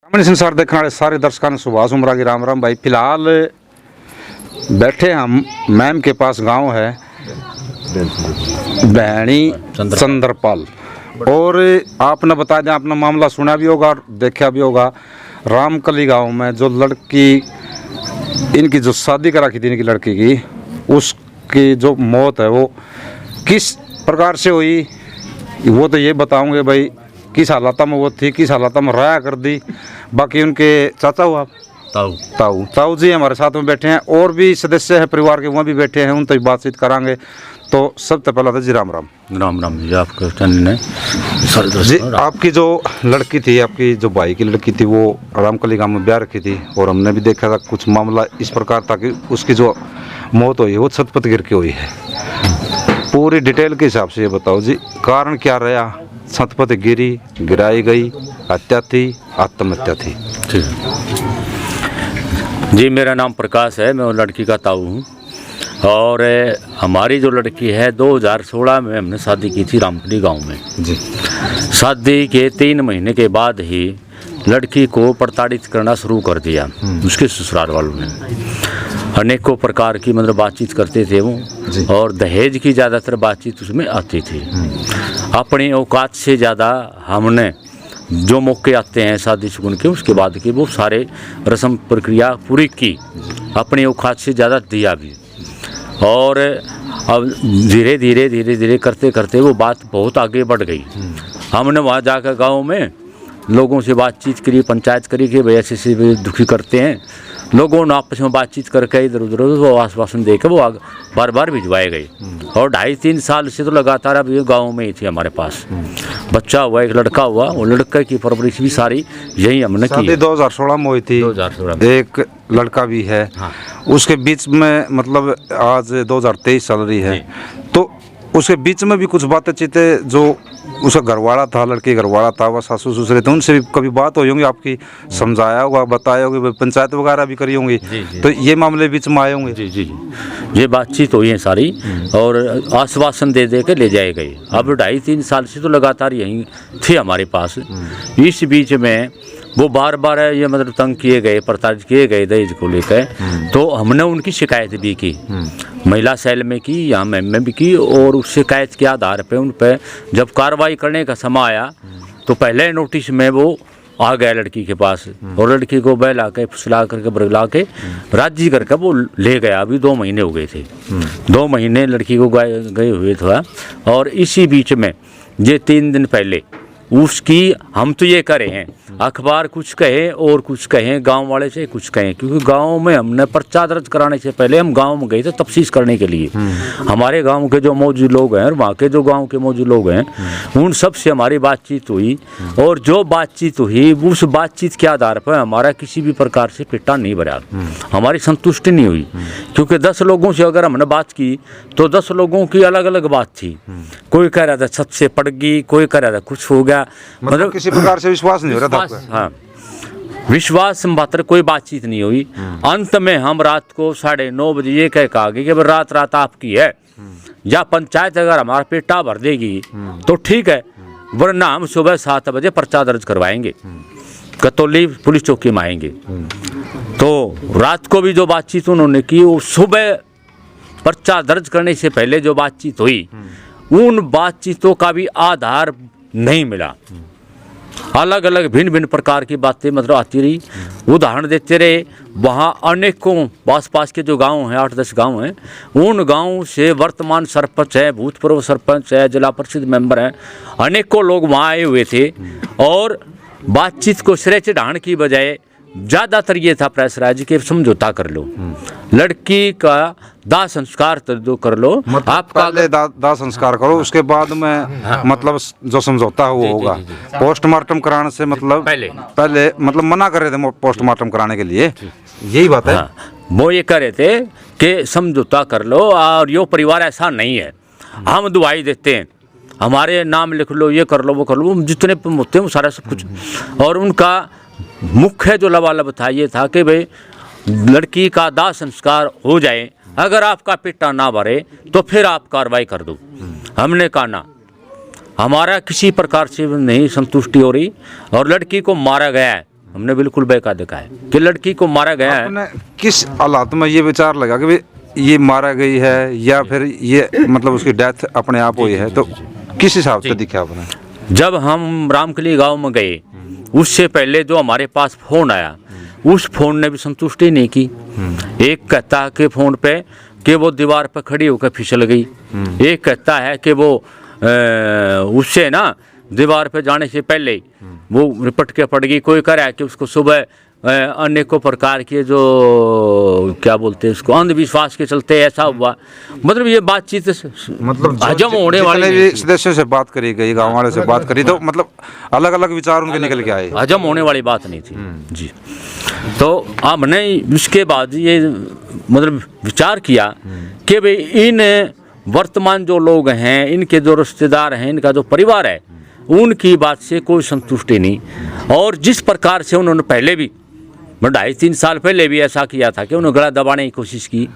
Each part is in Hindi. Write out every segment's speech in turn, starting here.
अपने संसार देखने वाले सारे दर्शकों ने सुभाष उमरा की राम राम भाई। फिलहाल बैठे हम मैम के पास, गांव है बहनी चंद्रपाल, और आपने बता दें, आपने मामला सुना भी होगा और देखा भी होगा। रामकली गांव में जो लड़की, इनकी जो शादी करा की थी इनकी लड़की की, उसकी जो मौत है वो किस प्रकार से हुई वो तो ये बताऊंगे भाई। किस हालत में वो थी, किस हालत में राया कर दी। बाकी उनके चाचा हो आप, ताऊ जी हमारे साथ में बैठे हैं, और भी सदस्य हैं परिवार के, वहाँ भी बैठे हैं, उनसे बातचीत करांगे। तो सबसे पहला था जी राम राम। राम राम जी, आपके चैनल जी। आपकी जो लड़की थी, आपकी जो भाई की लड़की थी, वो रामकली गांव में ब्याह रखी थी, और हमने भी देखा था कुछ मामला इस प्रकार था कि उसकी जो मौत हुई वो छत पर गिर के हुई है। पूरी डिटेल के हिसाब से ये बताओ जी, कारण क्या रहा? छत पर गिरी, गिराई गई, हत्या थी, आत्महत्या थी? ठीक जी, मेरा नाम प्रकाश है, मैं वो लड़की का ताऊ हूँ। और हमारी जो लड़की है 2016 में हमने शादी की थी रामकली गांव में जी। शादी के 3 महीने के बाद ही लड़की को प्रताड़ित करना शुरू कर दिया उसके ससुराल वालों ने। अनेकों प्रकार की मतलब बातचीत करते थे वो, और दहेज की ज़्यादातर बातचीत उसमें आती थी। अपनी औकात से ज़्यादा हमने जो मौके आते हैं शादी शुगुन के, उसके बाद की वो सारे रस्म प्रक्रिया पूरी की, अपनी औकात से ज़्यादा दिया भी। और अब धीरे धीरे करते करते वो बात बहुत आगे बढ़ गई। हमने वहाँ जाकर गांव में लोगों से बातचीत करी, पंचायत करी कि भाई ऐसे दुखी करते हैं। लोगों ने आपस में बातचीत करके इधर उधर वो आश्वासन देकर वो बार बार भिजवाए गए। और 2.5-3 साल से तो लगातार अब ये गाँव में ही थी हमारे पास। बच्चा हुआ, एक लड़का हुआ, वो लड़के की परवरिश भी सारी यही हमने की। 2016 में हुई थी, 2016 में एक लड़का भी है। हाँ। उसके बीच में मतलब आज 2023 चल रही है, तो उसके बीच में भी कुछ बातें चीतें जो उसका घरवाला था, लड़की घरवाला था, वह सासू ससुर थे, उनसे भी कभी बात हुई होंगी आपकी, समझाया होगा, बताया होगा, पंचायत वगैरह भी करी होंगी, तो ये मामले बीच में आए होंगे? जी, ये बातचीत हुई है सारी, और आश्वासन दे के ले जाए गए। अब 2.5-3 साल से तो लगातार यहीं थे हमारे पास। इस बीच में वो बार बार ये मतलब तंग किए गए, प्रताड़ित किए गए दहेज को लेकर। तो हमने उनकी शिकायत भी की, महिला सेल में की, यहाँ में भी की, और उस शिकायत के आधार पे उन पर जब कार्रवाई करने का समय आया तो पहले नोटिस में वो आ गया लड़की के पास, और लड़की को बहला के फुसला करके बरगला के राजी करके वो ले गया। अभी 2 महीने हो गए थे, 2 महीने लड़की को गए हुए था। और इसी बीच में ये 3 दिन पहले उसकी, हम तो ये करे हैं, अखबार कुछ कहे और कुछ कहें, गांव वाले से कुछ कहें, क्योंकि गांव में हमने पर्चा दर्ज कराने से पहले हम गांव में गए थे तफ्तीश करने के लिए। हमारे गांव के जो मौजूद लोग हैं और वहाँ के जो गांव के मौजूद लोग हैं, उन सब से हमारी बातचीत हुई, और जो बातचीत हुई उस बातचीत के आधार पर हमारा किसी भी प्रकार से पिट्टा नहीं भरा, हमारी संतुष्टि नहीं हुई। क्योंकि 10 लोगों से अगर हमने बात की तो 10 लोगों की अलग अलग बात थी। कोई कह रहा था छत से पड़ गई, कोई कह रहा था कुछ हो गया, मतलब किसी प्रकार से विश्वास नहीं हो रहा था। हाँ, विश्वास मात्र कोई बातचीत नहीं हुई। अंत में हम रात को 9:30 बजे ये कह के आ गए कि रात आपकी है, या पंचायत अगर हमारा पेटा भर देगी तो ठीक है, वरना हम सुबह 7 बजे पर्चा दर्ज करवाएंगे, कतौली पुलिस चौकी में आएंगे। तो रात को भी जो बातचीत उन्होंने की, वो सुबह पर्चा दर्ज करने से पहले जो बातचीत हुई, उन बातचीतों का भी आधार नहीं मिला। अलग अलग भिन्न भिन्न प्रकार की बातें मतलब आती रही, उदाहरण देते रहे। वहाँ अनेकों आस-पास के जो गांव हैं, 8-10 गांव हैं, उन गांव से वर्तमान सरपंच है, भूतपूर्व सरपंच है, जिला परिषद मेंबर हैं, अनेकों लोग वहाँ आए हुए थे। और बातचीत को सिरे चढ़ाने की बजाय ज़्यादातर ये था प्रेसराइज के समझौता कर लो, लड़की का दाह संस्कार तो कर लो, मतलब आपका पहले दाह संस्कार करो, उसके बाद में मतलब जो समझौता है वो होगा। पोस्टमार्टम कराने से मतलब पहले मतलब मना कर रहे थे पोस्टमार्टम कराने के लिए, यही बात है। हाँ, वो ये कह रहे थे कि समझौता कर लो, और यो परिवार ऐसा नहीं है, हम दुआई देते हैं, हमारे नाम लिख लो, ये कर लो, वो कर लो, जितने होते हैं वो सारा सब कुछ। और उनका मुख्य जो लवालब था ये था कि भाई लड़की का दाह संस्कार हो जाए, अगर आपका पिट्टा ना भरे तो फिर आप कार्रवाई कर दो। हमने कहा ना, हमारा किसी प्रकार से नहीं संतुष्टि हो रही, और लड़की को मारा गया है हमने बिल्कुल बेकायदा है कि लड़की को मारा गया है। आपने किस हालात में ये विचार लगा कि भाई ये मारा गई है या फिर ये मतलब उसकी डेथ अपने आप हुई है, तो किस हिसाब से दिखा आपने? जब हम रामकली गांव में गए उससे पहले जो हमारे पास फोन आया, उस फोन ने भी संतुष्टि नहीं की। एक कहता है कि फोन पे कि वो दीवार पर खड़ी होकर फिसल गई, एक कहता है कि वो उससे ना दीवार पे जाने से पहले वो रिपट के पड़ गई। कोई कह रहा है कि उसको सुबह अनेकों प्रकार के जो क्या बोलते हैं उसको अंधविश्वास के चलते ऐसा हुआ। मतलब ये बातचीत मतलब हजम होने वाली जितने नहीं भी सदस्यों से बात करी गई, गांव वाले से बात करी, तो मतलब अलग अलग विचार उनके निकल के आए, हजम होने वाली बात नहीं थी जी। तो हमने उसके बाद ये मतलब विचार किया कि भाई इन वर्तमान जो लोग हैं, इनके जो रिश्तेदार हैं, इनका जो परिवार है, उनकी बात से कोई संतुष्टि नहीं। और जिस प्रकार से उन्होंने पहले भी 2.5-3 साल पहले भी ऐसा किया था कि उन्होंने गला दबाने की कोशिश की,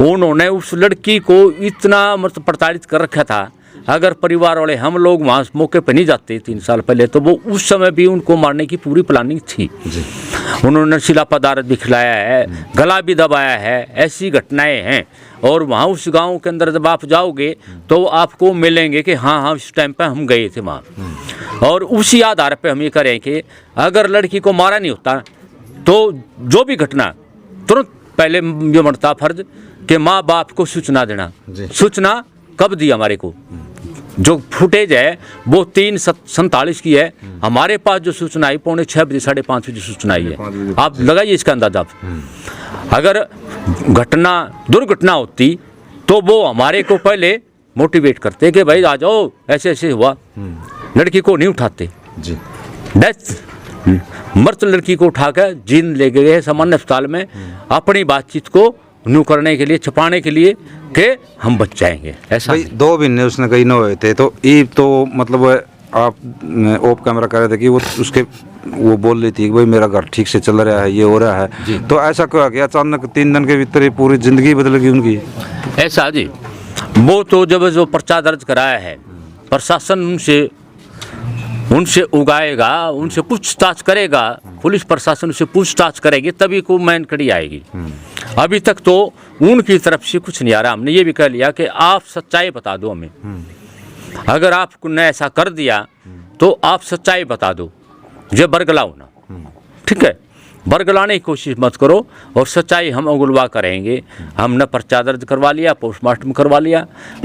उन्होंने उस लड़की को इतना मतलब प्रताड़ित कर रखा था। अगर परिवार वाले हम लोग वहाँ मौके पर नहीं जाते 3 साल पहले, तो वो उस समय भी उनको मारने की पूरी प्लानिंग थी। उन्होंने नशीला पदार्थ भी खिलाया है, गला भी दबाया है, ऐसी घटनाएं हैं। और वहाँ उस गांव के अंदर जब आप जाओगे तो आपको मिलेंगे कि हाँ उस टाइम पे हम गए थे वहाँ। और उसी आधार पे हम ये करें कि अगर लड़की को मारा नहीं होता तो जो भी घटना तुरंत पहले ये बनता फर्ज कि माँ बाप को सूचना देना। सूचना कब दी हमारे को? जो फुटेज है वो 3:47 की है, हमारे पास जो सूचना आई 5:45 बजे 5:30 बजे सूचना आई है। आप लगाइए इसका अंदाजा। अगर घटना दुर्घटना होती तो वो हमारे को पहले मोटिवेट करते कि भाई आ जाओ, ऐसे ऐसे हुआ, लड़की को नहीं उठाते जी। डेथ मृत लड़की को उठाकर जीन ले गए सामान्य अस्पताल में अपनी बातचीत को न्यू करने के लिए, छुपाने के लिए कि हम बच जाएंगे। ऐसा भाई 2 महीने उसने कहीं न हुए थे, तो ये तो मतलब आप ऑफ कैमरा कर रहे थे कि वो बोल रही थी कि भाई मेरा घर ठीक से चल रहा है, ये हो रहा है, तो ऐसा क्यों कि अचानक 3 दिन के भीतर ही पूरी जिंदगी बदल गई उनकी? ऐसा जी, वो तो जब जो पर्चा दर्ज कराया है, प्रशासन उनसे उगाएगा, उनसे पूछताछ करेगा, पुलिस प्रशासन से पूछताछ करेगी, तभी को मैन कड़ी आएगी। अभी तक तो उनकी तरफ से कुछ नहीं आ रहा। हमने ये भी कह लिया कि आप सच्चाई बता दो हमें। अगर आपने ऐसा कर दिया तो आप सच्चाई बता दो, जो बरगलाओ ना, ठीक है? बरगलाने की कोशिश मत करो और सच्चाई हम उगलवा करेंगे। हमने पर्चा दर्ज करवा लिया, पोस्टमार्टम करवा लिया।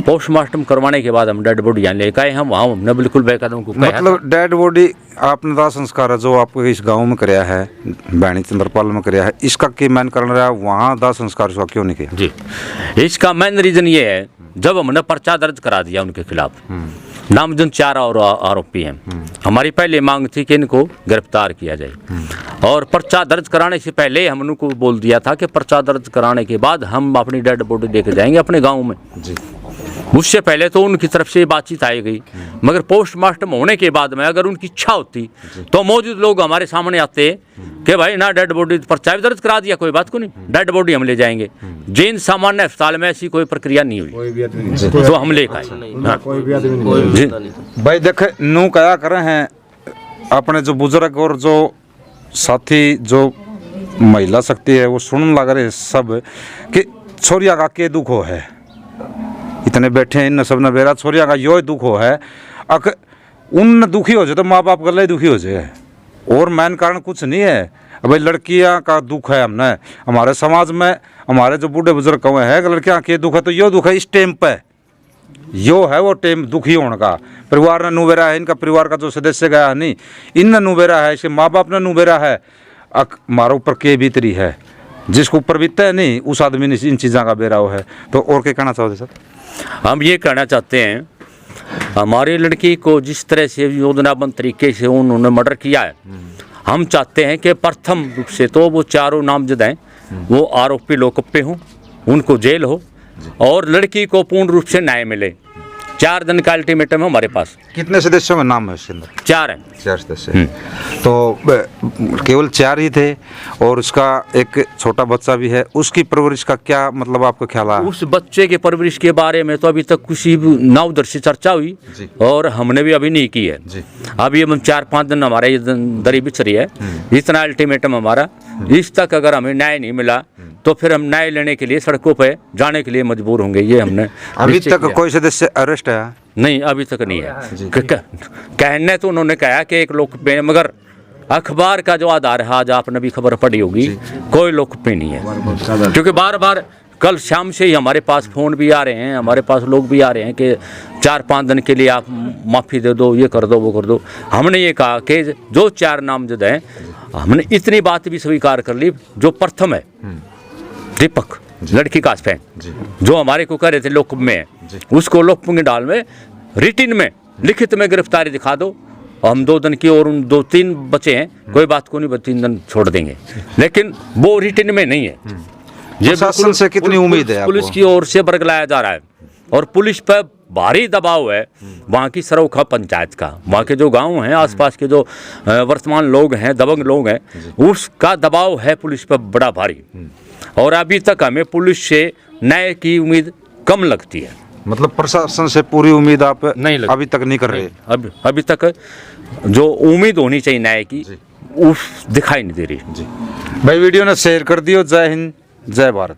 पोस्टमार्टम करवाने के बाद हम डेड बॉडी यहाँ लेकर आए। हम वहाँ हमने बिल्कुल बेकदम को मतलब डेड बॉडी आपने दाह संस्कार है जो आपको इस गांव में कराया है, बैणी चंद्रपाल में कराया है, इसका की मैन कर रहा है, वहाँ दाह संस्कार इसका क्यों नहीं किया? जी, इसका मेन रीज़न ये है, जब हमने पर्चा दर्ज करा दिया उनके खिलाफ, नामजद 4 और आरोपी हैं, हमारी पहले मांग थी कि इनको गिरफ्तार किया जाए। और पर्चा दर्ज कराने से पहले हम उनको बोल दिया था कि पर्चा दर्ज कराने के बाद हम अपनी डेड बॉडी लेके जाएंगे अपने गांव में जी। उससे पहले तो उनकी तरफ से बातचीत आई गई, मगर पोस्टमार्टम होने के बाद में अगर उनकी इच्छा होती तो मौजूद लोग हमारे सामने आते कि भाई ना डेड बॉडी पर्चा भी दर्ज करा दिया, कोई बात को नहीं, डेड बॉडी हम ले जाएंगे। जिन सामान्य अस्पताल में ऐसी कोई प्रक्रिया नहीं हुई तो हम लेकर आए। भाई देखे नू क्या कर रहे हैं अपने जो बुजुर्ग और जो साथी जो महिला शक्ति है वो सुनने लग रहे सब कि छोरिया का के दुख हो है, इतने बैठे हैं इन सब ने बेरा छोरिया का यो दुख हो है। अगर उन दुखी हो जाए तो माँ बाप गले दुखी हो जाए, और मेन कारण कुछ नहीं है। भाई लड़कियां का दुख है, हमने हमारे समाज में हमारे जो बूढ़े बुजुर्ग कहे हैं कि लड़कियां के दुख है, तो यो दुख है इस टाइम पे, यो है वो टाइम दुखी होने का। परिवार ने नुबेरा है, इनका परिवार का जो सदस्य गया है नहीं, इन नुबेरा है, इसके माँ बाप ने नुबेरा है। हमारे ऊपर के बीतरी है, जिसको ऊपर बीतता है नहीं उस आदमी ने इन चीज़ों का बेराव है। तो और क्या कहना चाहोगे सर? हम ये कहना चाहते हैं, हमारी लड़की को जिस तरह से योजनाबद्ध तरीके से उन्होंने मर्डर किया है, हम चाहते हैं कि प्रथम रूप से तो वो चारों नामजद हैं वो आरोपी लोकप्य हों, उनको जेल हो और लड़की को पूर्ण रूप से न्याय मिले। 4 दिन का अल्टीमेटम है हमारे पास। कितने सदस्यों में नाम है इसके अंदर? 4 हैं। 4 सदस्य। तो केवल 4 ही थे और उसका एक छोटा बच्चा भी है, उसकी परवरिश का क्या मतलब आपका ख्याल है? उस बच्चे के परवरिश के बारे में तो अभी तक किसी ना उधर से चर्चा हुई जी। और हमने भी अभी नहीं की है जी। अभी हम 4-5 दिन हमारे ये दरी बिछ रही है, इतना अल्टीमेटम हमारा। इस तक अगर हमें न्याय नहीं मिला तो फिर हम न्याय लेने के लिए सड़कों पे जाने के लिए मजबूर होंगे, ये हमने अभी निश्चय तक किया। कोई सदस्य अरेस्ट है? नहीं, अभी तक नहीं है। कहने तो उन्होंने कहा कि एक लोक पे, मगर अखबार का जो आधार है, आज आपने भी खबर पड़ी होगी, कोई लोक पे नहीं है। क्योंकि बार बार कल शाम से ही हमारे पास फ़ोन भी आ रहे हैं, हमारे पास लोग भी आ रहे हैं कि 4-5 दिन के लिए आप माफ़ी दे दो, ये कर दो, वो कर दो। हमने ये कहा कि जो 4 नामजद हैं, हमने इतनी बात भी स्वीकार कर ली। जो प्रथम है दीपक, लड़की का फैन, जो हमारे को कह रहे थे लोकप में है, उसको लोकप के डाल में रिटिन में लिखित में गिरफ्तारी दिखा दो। हम 2 दिन की और उन 2-3 बचे हैं, कोई बात को नहीं, 3 दिन छोड़ देंगे, लेकिन वो रिटिन में नहीं है। ये प्रशासन से कितनी उम्मीद है आपको? पुलिस की ओर से बरगलाया जा रहा है और पुलिस पर भारी दबाव है वहाँ की सरोखा पंचायत का, वहाँ के जो गांव हैं, आसपास के जो वर्तमान लोग हैं, दबंग लोग हैं, उसका दबाव है पुलिस पर बड़ा भारी। और अभी तक हमें पुलिस से न्याय की उम्मीद कम लगती है। मतलब प्रशासन से पूरी उम्मीद आप नहीं लगी। अभी तक नहीं कर रहे? अभी तक जो उम्मीद होनी चाहिए न्याय की, वो दिखाई नहीं दे रही। भाई वीडियो ने शेयर कर दियो। जय हिंद, जय भारत।